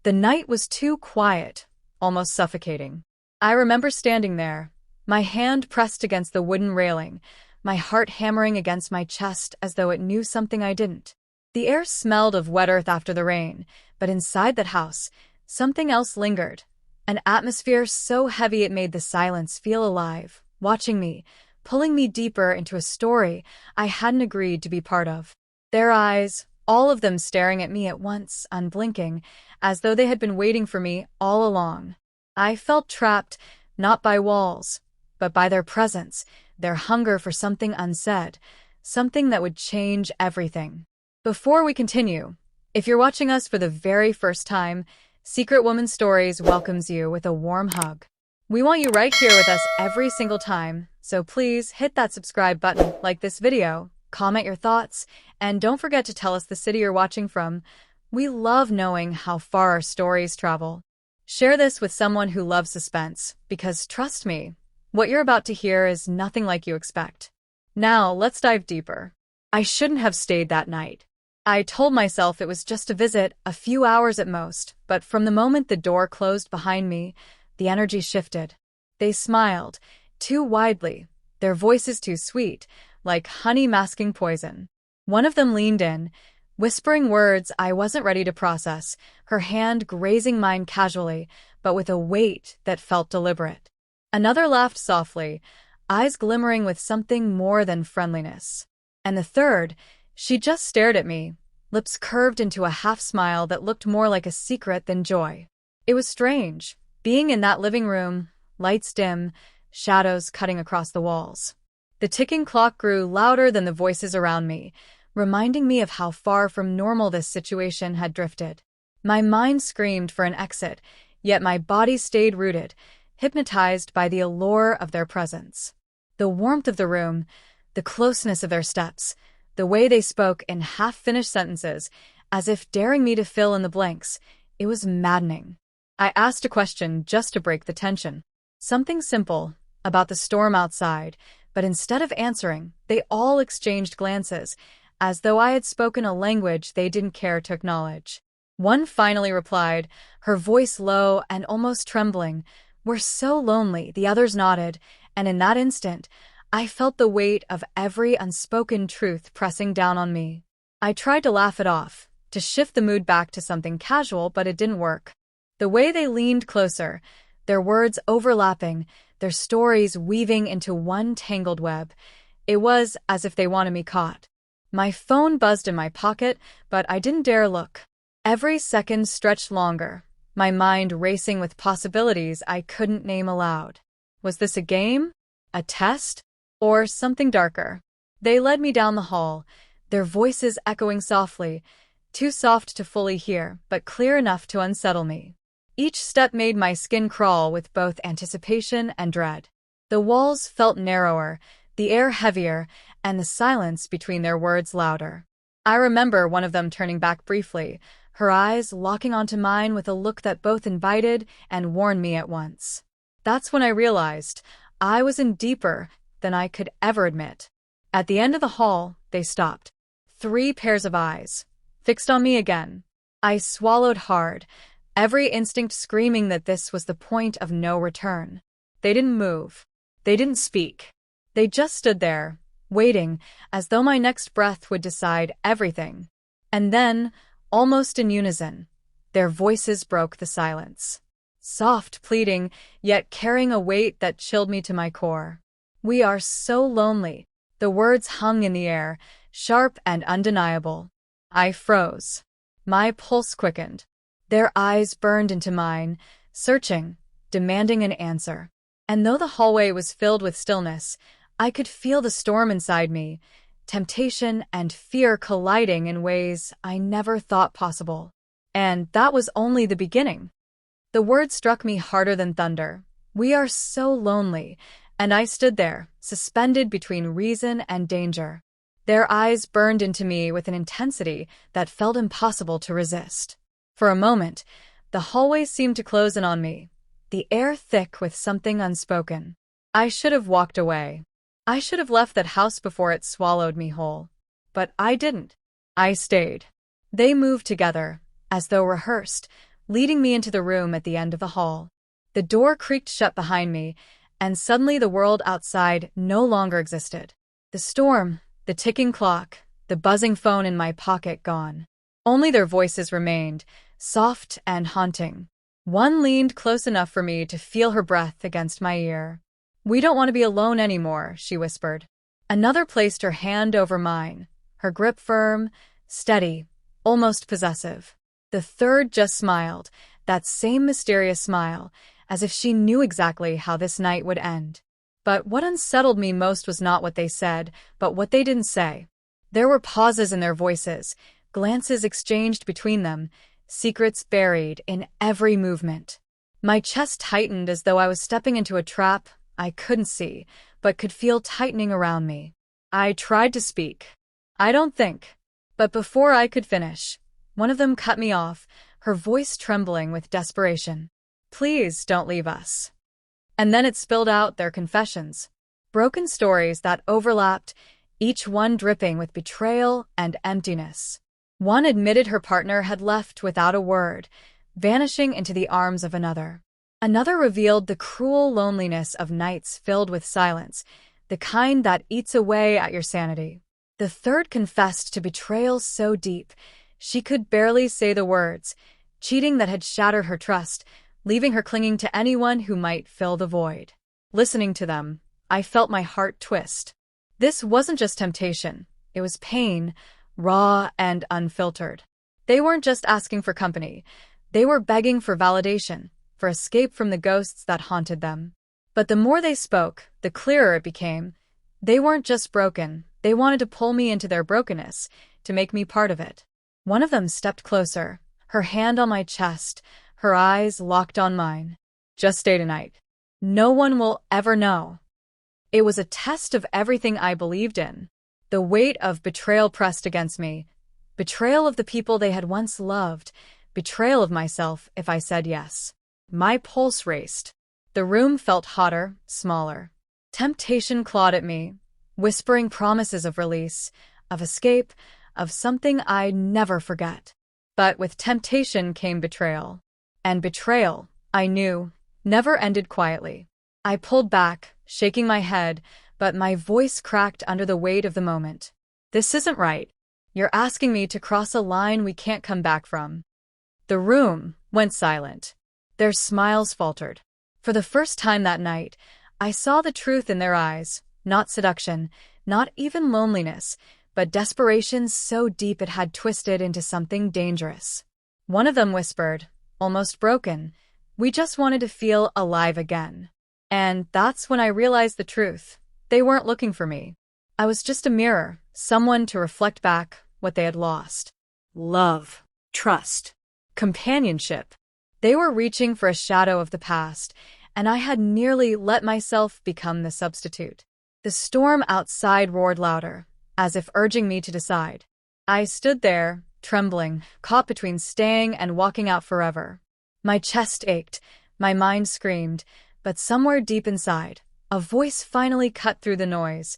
The night was too quiet, almost suffocating. I remember standing there, my hand pressed against the wooden railing, my heart hammering against my chest as though it knew something I didn't. The air smelled of wet earth after the rain, but inside that house, something else lingered. An atmosphere so heavy it made the silence feel alive, watching me, pulling me deeper into a story I hadn't agreed to be part of. Their eyes, all of them staring at me at once, unblinking, as though they had been waiting for me all along. I felt trapped, not by walls, but by their presence, their hunger for something unsaid, something that would change everything. Before we continue, if you're watching us for the very first time, Secret Woman Stories welcomes you with a warm hug. We want you right here with us every single time, so please hit that subscribe button, like this video, comment your thoughts, and don't forget to tell us the city you're watching from. We love knowing how far our stories travel. Share this with someone who loves suspense, because trust me, what you're about to hear is nothing like you expect. Now, let's dive deeper. I shouldn't have stayed that night. I told myself it was just a visit, a few hours at most, but from the moment the door closed behind me, the energy shifted. They smiled, too widely, their voices too sweet, like honey masking poison. One of them leaned in, whispering words I wasn't ready to process, her hand grazing mine casually, but with a weight that felt deliberate. Another laughed softly, eyes glimmering with something more than friendliness. And the third, she just stared at me, lips curved into a half-smile that looked more like a secret than joy. It was strange, being in that living room, lights dim, shadows cutting across the walls. The ticking clock grew louder than the voices around me, reminding me of how far from normal this situation had drifted. My mind screamed for an exit, yet my body stayed rooted, hypnotized by the allure of their presence. The warmth of the room, the closeness of their steps, the way they spoke in half-finished sentences, as if daring me to fill in the blanks, it was maddening. I asked a question just to break the tension. Something simple, about the storm outside, but instead of answering, they all exchanged glances, as though I had spoken a language they didn't care to acknowledge. One finally replied, her voice low and almost trembling, "We're so lonely," the others nodded, and in that instant, I felt the weight of every unspoken truth pressing down on me. I tried to laugh it off, to shift the mood back to something casual, but it didn't work. The way they leaned closer, their words overlapping, their stories weaving into one tangled web, it was as if they wanted me caught. My phone buzzed in my pocket, but I didn't dare look. Every second stretched longer, my mind racing with possibilities I couldn't name aloud. Was this a game? A test? Or something darker? They led me down the hall, their voices echoing softly, too soft to fully hear, but clear enough to unsettle me. Each step made my skin crawl with both anticipation and dread. The walls felt narrower, the air heavier, and the silence between their words louder. I remember one of them turning back briefly, her eyes locking onto mine with a look that both invited and warned me at once. That's when I realized I was in deeper than I could ever admit. At the end of the hall, they stopped. 3 pairs of eyes, fixed on me again. I swallowed hard, every instinct screaming that this was the point of no return. They didn't move. They didn't speak. They just stood there, waiting, as though my next breath would decide everything. And then, almost in unison, their voices broke the silence. Soft, pleading, yet carrying a weight that chilled me to my core. "We are so lonely." The words hung in the air, sharp and undeniable. I froze. My pulse quickened. Their eyes burned into mine, searching, demanding an answer. And though the hallway was filled with stillness, I could feel the storm inside me, temptation and fear colliding in ways I never thought possible. And that was only the beginning. The words struck me harder than thunder. "We are so lonely," and I stood there, suspended between reason and danger. Their eyes burned into me with an intensity that felt impossible to resist. For a moment, the hallway seemed to close in on me, the air thick with something unspoken. I should have walked away. I should have left that house before it swallowed me whole. But I didn't. I stayed. They moved together, as though rehearsed, leading me into the room at the end of the hall. The door creaked shut behind me, and suddenly the world outside no longer existed. The storm, the ticking clock, the buzzing phone in my pocket gone. Only their voices remained, soft and haunting. One leaned close enough for me to feel her breath against my ear. "We don't want to be alone anymore," she whispered. Another placed her hand over mine, her grip firm, steady, almost possessive. The third just smiled, that same mysterious smile, as if she knew exactly how this night would end. But what unsettled me most was not what they said, but what they didn't say. There were pauses in their voices, glances exchanged between them, secrets buried in every movement. My chest tightened as though I was stepping into a trap I couldn't see, but could feel tightening around me. I tried to speak. "I don't think." But before I could finish, one of them cut me off, her voice trembling with desperation. "Please don't leave us." And then it spilled out their confessions. Broken stories that overlapped, each one dripping with betrayal and emptiness. One admitted her partner had left without a word, vanishing into the arms of another. Another revealed the cruel loneliness of nights filled with silence, the kind that eats away at your sanity. The third confessed to betrayal so deep, she could barely say the words, cheating that had shattered her trust, leaving her clinging to anyone who might fill the void. Listening to them, I felt my heart twist. This wasn't just temptation, it was pain, raw and unfiltered. They weren't just asking for company, they were begging for validation, for escape from the ghosts that haunted them. But the more they spoke, the clearer it became. They weren't just broken, they wanted to pull me into their brokenness, to make me part of it. One of them stepped closer, her hand on my chest, her eyes locked on mine. "Just stay tonight. No one will ever know." It was a test of everything I believed in. The weight of betrayal pressed against me, betrayal of the people they had once loved, betrayal of myself if I said yes. My pulse raced. The room felt hotter, smaller. Temptation clawed at me, whispering promises of release, of escape, of something I'd never forget. But with temptation came betrayal. And betrayal, I knew, never ended quietly. I pulled back, shaking my head, but my voice cracked under the weight of the moment. "This isn't right. You're asking me to cross a line we can't come back from." The room went silent. Their smiles faltered. For the first time that night, I saw the truth in their eyes, not seduction, not even loneliness, but desperation so deep it had twisted into something dangerous. One of them whispered, almost broken, "We just wanted to feel alive again." And that's when I realized the truth. They weren't looking for me. I was just a mirror, someone to reflect back what they had lost. Love, trust, companionship. They were reaching for a shadow of the past, and I had nearly let myself become the substitute. The storm outside roared louder, as if urging me to decide. I stood there, trembling, caught between staying and walking out forever. My chest ached, my mind screamed, but somewhere deep inside, a voice finally cut through the noise.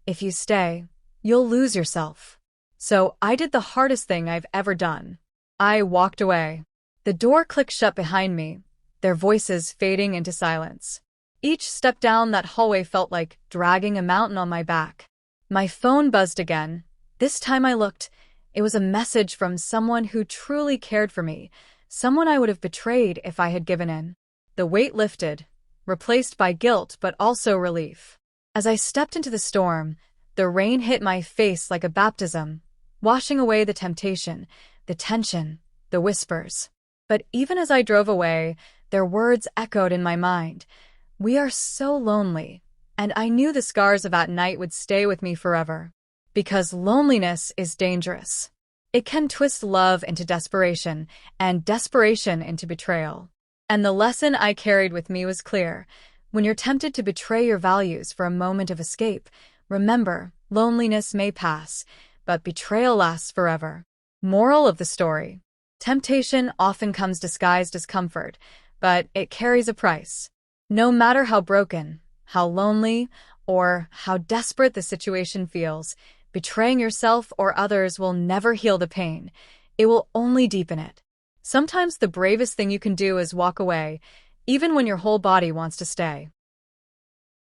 "If you stay, you'll lose yourself." So I did the hardest thing I've ever done. I walked away. The door clicked shut behind me, their voices fading into silence. Each step down that hallway felt like dragging a mountain on my back. My phone buzzed again. This time I looked. It was a message from someone who truly cared for me, someone I would have betrayed if I had given in. The weight lifted, replaced by guilt but also relief. As I stepped into the storm, the rain hit my face like a baptism, washing away the temptation, the tension, the whispers. But even as I drove away, their words echoed in my mind. "We are so lonely," and I knew the scars of that night would stay with me forever. Because loneliness is dangerous. It can twist love into desperation, and desperation into betrayal. And the lesson I carried with me was clear. When you're tempted to betray your values for a moment of escape, remember, loneliness may pass, but betrayal lasts forever. Moral of the story. Temptation often comes disguised as comfort, but it carries a price. No matter how broken, how lonely, or how desperate the situation feels, betraying yourself or others will never heal the pain. It will only deepen it. Sometimes the bravest thing you can do is walk away, even when your whole body wants to stay.